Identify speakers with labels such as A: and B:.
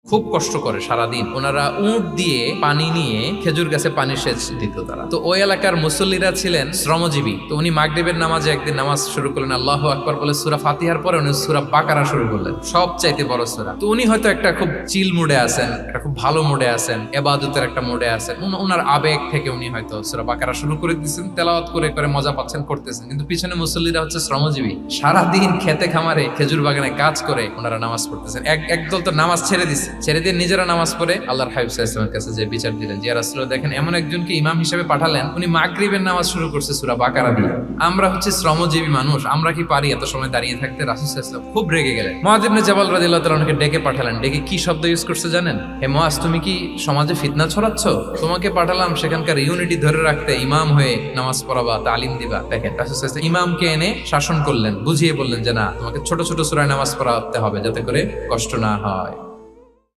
A: খুব কষ্ট করে সারাদিন। ওনারা উট দিয়ে পানি নিয়ে খেজুর গাছে পানি সেচ দিত তারা। তো ওই এলাকার মুসল্লিরা ছিলেন শ্রমজীবী। তো উনি মাগরিবের নামাজে একদিন নামাজ শুরু করলেন, আল্লাহু আকবার বলে সূরা ফাতিহার পরে উনি সূরা বাকারা শুরু করলেন, সবচাইতে বড় সূরা। তো উনি হয়তো একটা খুব চিল মুডে আছেন, একটা খুব ভালো মুডে আছেন, ইবাদতের একটা মুডে আছেন। ওনার আবেগ থেকে উনি হয়তো সূরা বাকারা শুরু করে দিয়েছেন, তেলাওয়াত করে করে মজা পাচ্ছেন, করতেছেন। কিন্তু পিছনে মুসল্লিরা হচ্ছে শ্রমজীবী, সারাদিন খেতে খামারে খেজুর বাগানে কাজ করে ওনারা নামাজ পড়তেছেন। একদল তো নামাজ ছেড়ে দিচ্ছে, ছেড়ে দিয়ে নিজেরা নামাজ পড়ে আল্লাহর হাবিব সাল্লাল্লাহু আলাইহি ওয়াসাল্লামের কাছে যে বিচার দিলেন, যে রাসূলুল্লাহ দেখেন এমন একজনকে ইমাম হিসেবে পাঠালেন, উনি মাগরিবের নামাজ শুরু করছে সূরা বাকারা দিয়ে। আমরা হচ্ছে শ্রমজীবী মানুষ, আমরা কি পারি এত সময় দাঁড়িয়ে থাকতে? রাসূল সাল্লাল্লাহু আলাইহি ওয়াসাল্লাম খুব রেগে গেলেন। মুআয ইবনে জাবাল রাদিয়াল্লাহু তাআলা ওনাকে ডেকে পাঠালেন। ডেকে কি শব্দ ইউজ করছে জানেন? হে মুআয, তুমি কি সমাজে ফিতনা ছড়াচ্ছ? তোমাকে পাঠালাম সেখানকার ইউনিটি ধরে রাখতে, ইমাম হয়ে নামাজ পড়াবা, তালিম দিবা। দেখেন রাসূল সাল্লাল্লাহু আলাইহি ওয়াসাল্লাম ইমামকে এনে শাসন করলেন, বুঝিয়ে বললেন যে না, তোমাকে ছোট ছোট সূরায় নামাজ পড়াতে হবে যাতে করে কষ্ট না হয়।